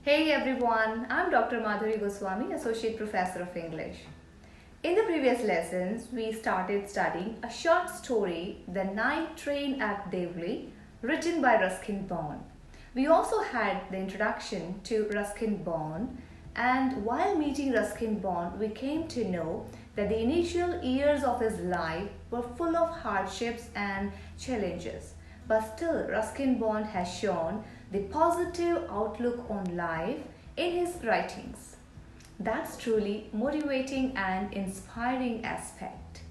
Hey everyone, I'm Dr. Madhuri Goswami, Associate Professor of English. In the previous lessons, we started studying a short story, The Night Train at Deoli, written by Ruskin Bond. We also had the introduction to Ruskin Bond, and while meeting Ruskin Bond, we came to know that the initial years of his life were full of hardships and challenges. But still, Ruskin Bond has shown the positive outlook on life in his writings. That's truly motivating and inspiring aspect.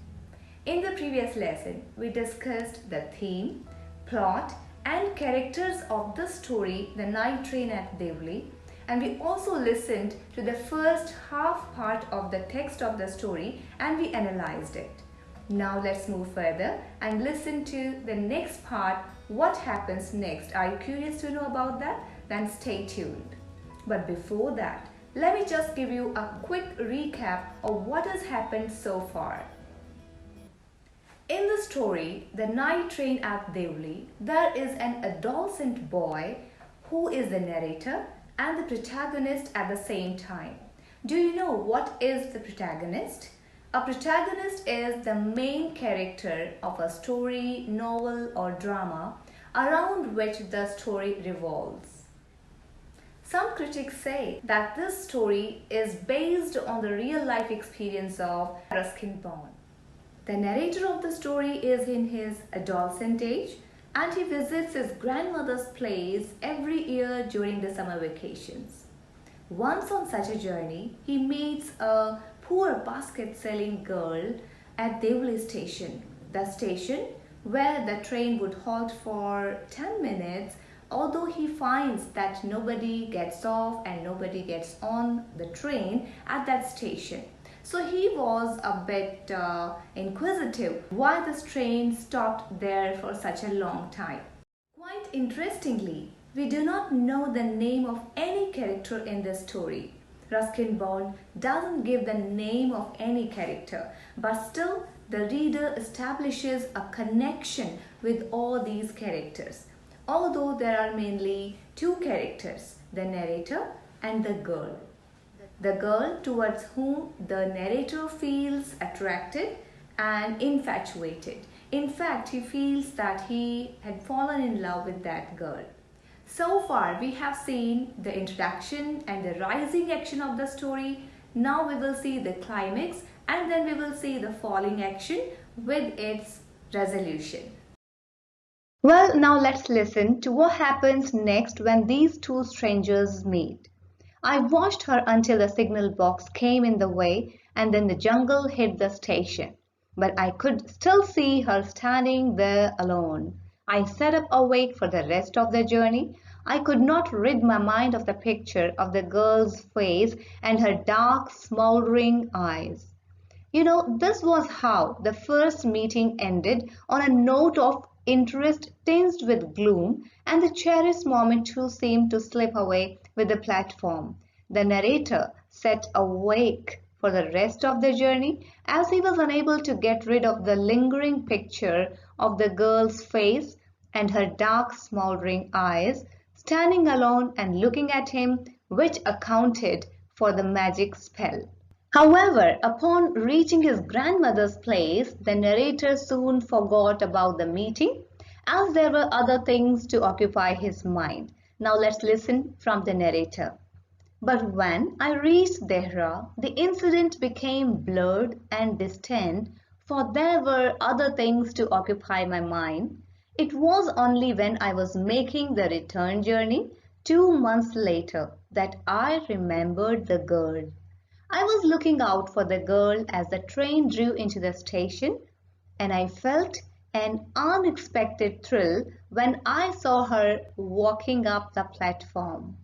In the previous lesson, we discussed the theme, plot and characters of the story The Night Train at Deoli, and we also listened to the first half part of the text of the story and we analyzed it. Now let's move further and listen to the next part. What happens next? Are you curious to know about that? Then stay tuned. But before that, let me just give you a quick recap of what has happened so far. In the story, The Night Train at Deoli, there is an adolescent boy who is the narrator and the protagonist at the same time. Do you know what is the protagonist? A protagonist is the main character of a story, novel or drama around which the story revolves. Some critics say that this story is based on the real life experience of Ruskin Bond. The narrator of the story is in his adolescent age and he visits his grandmother's place every year during the summer vacations. Once on such a journey, he meets a poor basket selling girl at Deoli station, the station where the train would halt for 10 minutes, although he finds that nobody gets off and nobody gets on the train at that station. So he was a bit inquisitive why this train stopped there for such a long time. Quite interestingly, we do not know the name of any character in this story. Ruskin Bond doesn't give the name of any character, but still the reader establishes a connection with all these characters. Although there are mainly two characters, the narrator and the girl. The girl towards whom the narrator feels attracted and infatuated. In fact, he feels that he had fallen in love with that girl. So far, we have seen the introduction and the rising action of the story. Now we will see the climax and then we will see the falling action with its resolution. Well, now let's listen to what happens next when these two strangers meet. I watched her until the signal box came in the way and then the jungle hid the station. But I could still see her standing there alone. I sat up awake for the rest of the journey. I could not rid my mind of the picture of the girl's face and her dark, smoldering eyes. You know, this was how the first meeting ended, on a note of interest tinged with gloom, and the cherished moment too seemed to slip away with the platform. The narrator sat awake for the rest of the journey as he was unable to get rid of the lingering picture of the girl's face and her dark, smoldering eyes, standing alone and looking at him, which accounted for the magic spell. However, upon reaching his grandmother's place, the narrator soon forgot about the meeting as there were other things to occupy his mind. Now let's listen from the narrator. But when I reached Dehra, the incident became blurred and distant, for there were other things to occupy my mind. It was only when I was making the return journey 2 months later that I remembered the girl. I was looking out for the girl as the train drew into the station, and I felt an unexpected thrill when I saw her walking up the platform.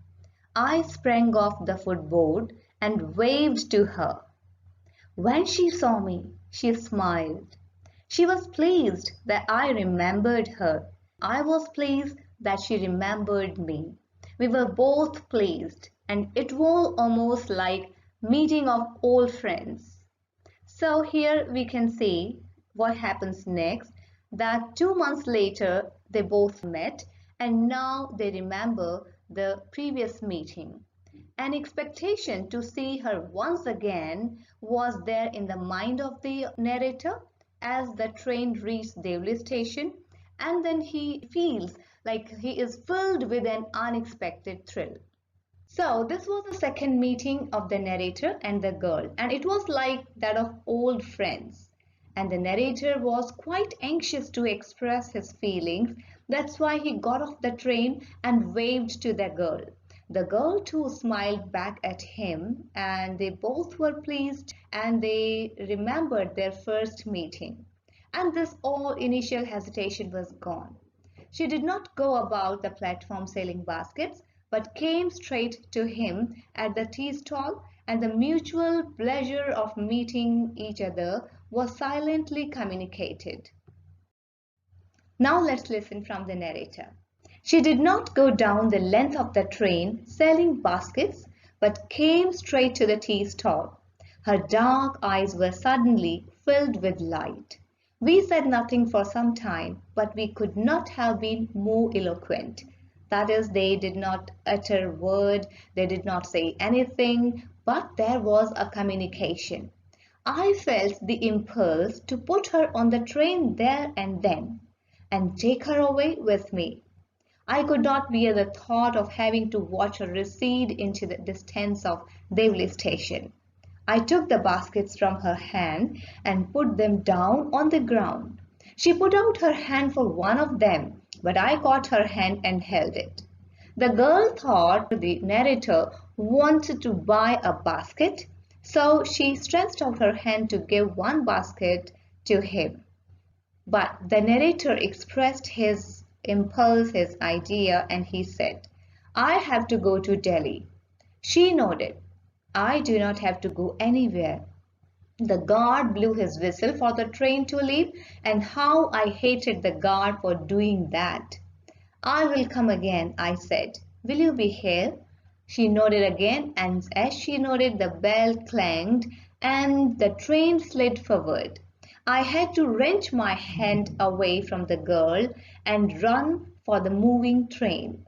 I sprang off the footboard and waved to her. When she saw me, she smiled. She was pleased that I remembered her. I was pleased that she remembered me. We were both pleased, and it was almost like meeting of old friends. So here we can see what happens next, that 2 months later they both met and now they remember the previous meeting. An expectation to see her once again was there in the mind of the narrator as the train reached Deoli station, and then he feels like he is filled with an unexpected thrill. So, this was the second meeting of the narrator and the girl, and it was like that of old friends. And the narrator was quite anxious to express his feelings. That's why he got off the train and waved to the girl. The girl too smiled back at him, and they both were pleased and they remembered their first meeting. And this all initial hesitation was gone. She did not go about the platform selling baskets, but came straight to him at the tea stall, and the mutual pleasure of meeting each other was silently communicated. Now let's listen from the narrator. She did not go down the length of the train selling baskets, but came straight to the tea stall. Her dark eyes were suddenly filled with light. We said nothing for some time, but we could not have been more eloquent. That is, they did not utter a word, they did not say anything, but there was a communication. I felt the impulse to put her on the train there and then, and take her away with me. I could not bear the thought of having to watch her recede into the distance of Deoli station. I took the baskets from her hand and put them down on the ground. She put out her hand for one of them, but I caught her hand and held it. The girl thought the narrator wanted to buy a basket, so she stretched out her hand to give one basket to him. But the narrator expressed his impulse, his idea, and he said, I have to go to Delhi. She nodded. I do not have to go anywhere. The guard blew his whistle for the train to leave, and how I hated the guard for doing that. I will come again, I said. Will you be here? She nodded again, and as she nodded, the bell clanged and the train slid forward. I had to wrench my hand away from the girl and run for the moving train.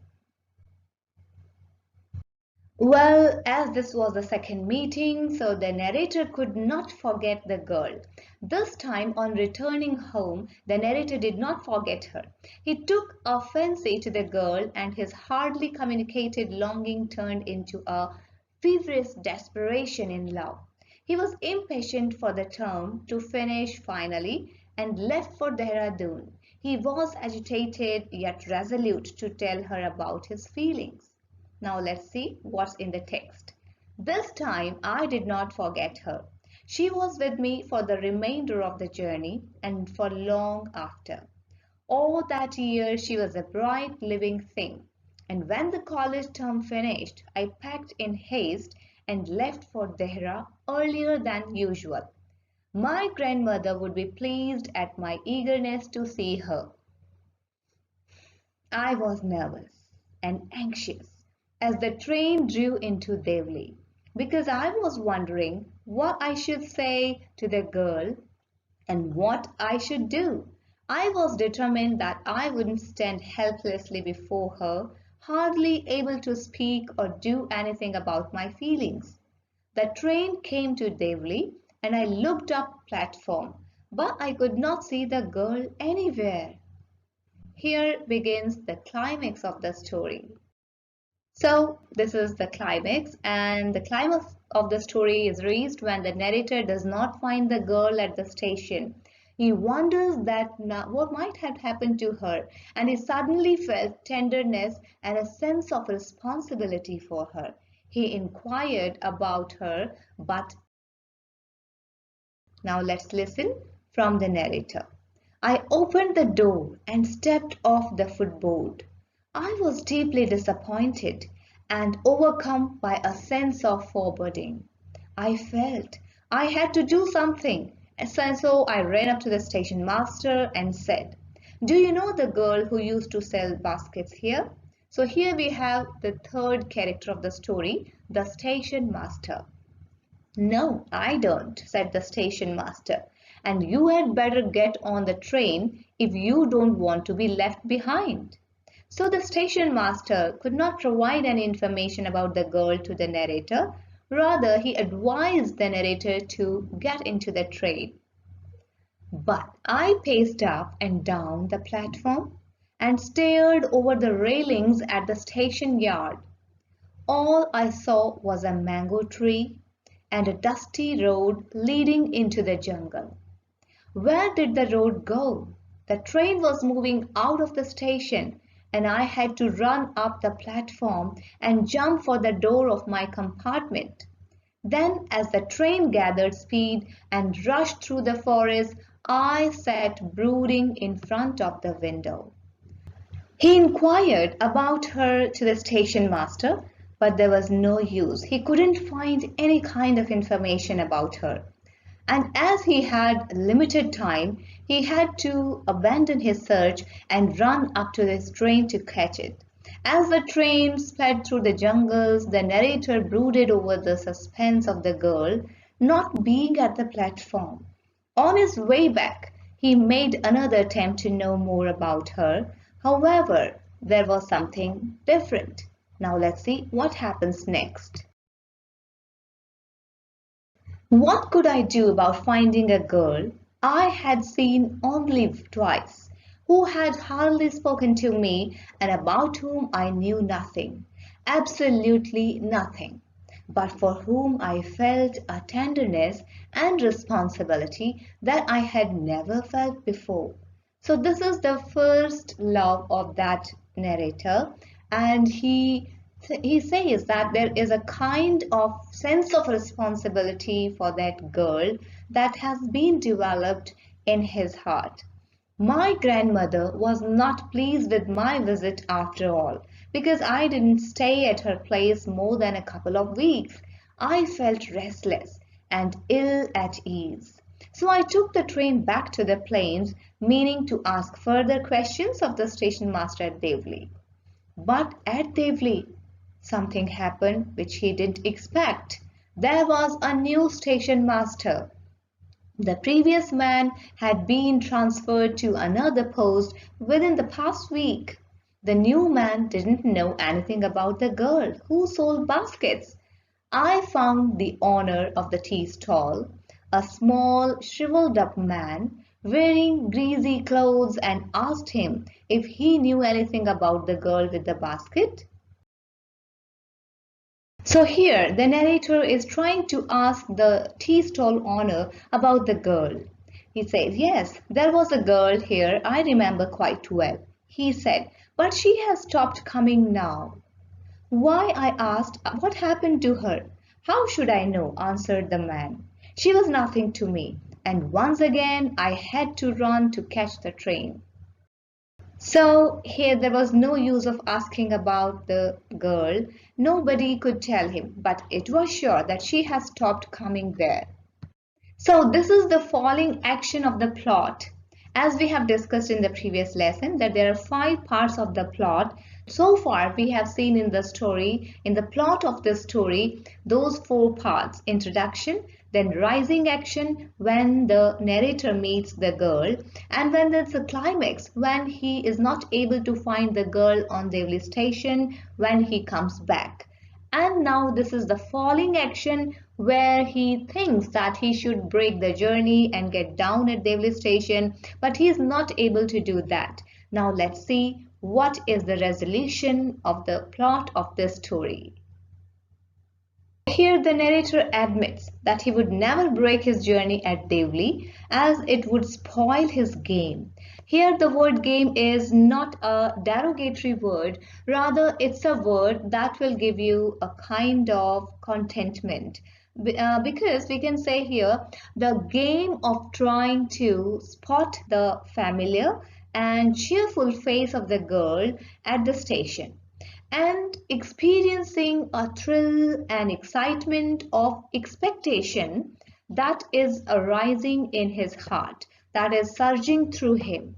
Well, as this was the second meeting, so the narrator could not forget the girl. This time, on returning home, the narrator did not forget her. He took a fancy to the girl, and his hardly communicated longing turned into a feverish desperation in love. He was impatient for the term to finish finally and left for Dehradun. He was agitated yet resolute to tell her about his feelings. Now let's see what's in the text. This time I did not forget her. She was with me for the remainder of the journey and for long after. All that year she was a bright living thing. And when the college term finished, I packed in haste and left for Dehra earlier than usual. My grandmother would be pleased at my eagerness to see her. I was nervous and anxious as the train drew into Deoli because I was wondering what I should say to the girl and what I should do. I was determined that I wouldn't stand helplessly before her, hardly able to speak or do anything about my feelings. The train came to Deoli and I looked up platform, but I could not see the girl anywhere. Here begins the climax of the story. So, this is the climax, and the climax of the story is reached when the narrator does not find the girl at the station. He wonders what might have happened to her, and he suddenly felt tenderness and a sense of responsibility for her. He inquired about her, but now let's listen from the narrator. I opened the door and stepped off the footboard. I was deeply disappointed and overcome by a sense of foreboding. I felt I had to do something, and so I ran up to the station master and said, Do you know the girl who used to sell baskets here? So here we have the third character of the story, the station master. No, I don't, said the station master, and you had better get on the train if you don't want to be left behind. So the station master could not provide any information about the girl to the narrator. Rather, he advised the narrator to get into the train. But I paced up and down the platform and stared over the railings at the station yard. All I saw was a mango tree and a dusty road leading into the jungle. Where did the road go? The train was moving out of the station, and I had to run up the platform and jump for the door of my compartment. Then, as the train gathered speed and rushed through the forest, I sat brooding in front of the window. He inquired about her to the station master, but there was no use. He couldn't find any kind of information about her. And as he had limited time, he had to abandon his search and run up to this train to catch it. As the train sped through the jungles, the narrator brooded over the suspense of the girl not being at the platform. On his way back, he made another attempt to know more about her. However, there was something different. Now let's see what happens next. What could I do about finding a girl I had seen only twice, who had hardly spoken to me and about whom I knew nothing, absolutely nothing, but for whom I felt a tenderness and responsibility that I had never felt before? So this is the first love of that narrator, and he says that there is a kind of sense of responsibility for that girl that has been developed in his heart. My grandmother was not pleased with my visit after all, because I didn't stay at her place more than a couple of weeks. I felt restless and ill at ease. So I took the train back to the plains, meaning to ask further questions of the station master at Deoli. But at Deoli, something happened which he didn't expect. There was a new station master. The previous man had been transferred to another post within the past week. The new man didn't know anything about the girl who sold baskets. I found the owner of the tea stall, a small, shriveled up man wearing greasy clothes, and asked him if he knew anything about the girl with the basket. So here the narrator is trying to ask the tea stall owner about the girl. He says, yes, there was a girl here I remember quite well. He said, but she has stopped coming now. Why, I asked, what happened to her? How should I know? Answered the man. She was nothing to me, and once again I had to run to catch the train. So here there was no use of asking about the girl. Nobody could tell him, but it was sure that she has stopped coming there. So this is the falling action of the plot. As we have discussed in the previous lesson, that there are 5 parts of the plot. So far we have seen in the story, in the plot of the story, those 4 parts: introduction, then rising action when the narrator meets the girl, and then there's a climax when he is not able to find the girl on Deoli station when he comes back. And now this is the falling action where he thinks that he should break the journey and get down at Deoli station, but he is not able to do that. Now let's see what is the resolution of the plot of this story. Here the narrator admits that he would never break his journey at Deoli as it would spoil his game. Here the word game is not a derogatory word, rather it's a word that will give you a kind of contentment. Because we can say here the game of trying to spot the familiar and cheerful face of the girl at the station, and experiencing a thrill and excitement of expectation that is arising in his heart, that is surging through him,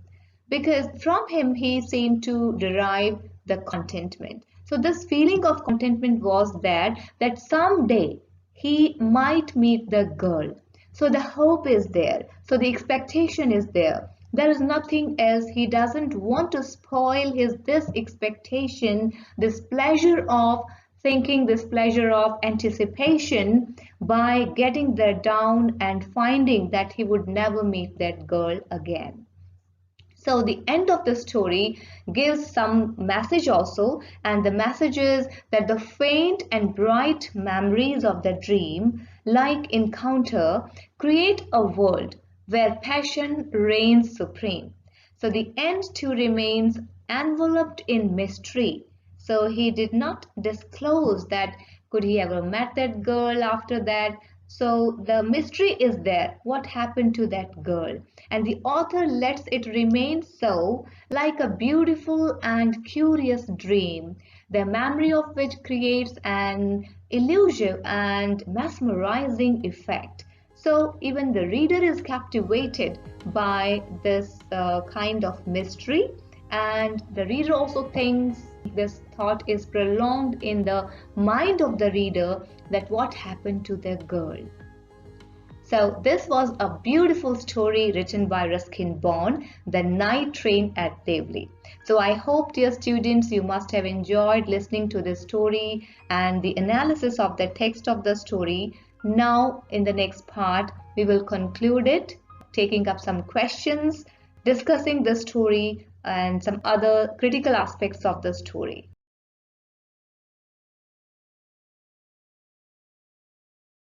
because from him he seemed to derive the contentment. So this feeling of contentment was there, that someday he might meet the girl. So the hope is there, so the expectation is there. There is nothing else. He doesn't want to spoil this expectation, this pleasure of thinking, this pleasure of anticipation by getting there down and finding that he would never meet that girl again. So the end of the story gives some message also, and the message is that the faint and bright memories of the dream like encounter create a world where passion reigns supreme. So the end too remains enveloped in mystery. So he did not disclose that could he ever met that girl after that. So the mystery is there. What happened to that girl? And the author lets it remain so, like a beautiful and curious dream, the memory of which creates an elusive and mesmerizing effect. So even the reader is captivated by this kind of mystery, and the reader also thinks this thought is prolonged in the mind of the reader that what happened to the girl. So this was a beautiful story written by Ruskin Bond, The Night Train at Deoli. So I hope, dear students, you must have enjoyed listening to this story and the analysis of the text of the story. Now in the next part, we will conclude it, taking up some questions, discussing the story and some other critical aspects of the story.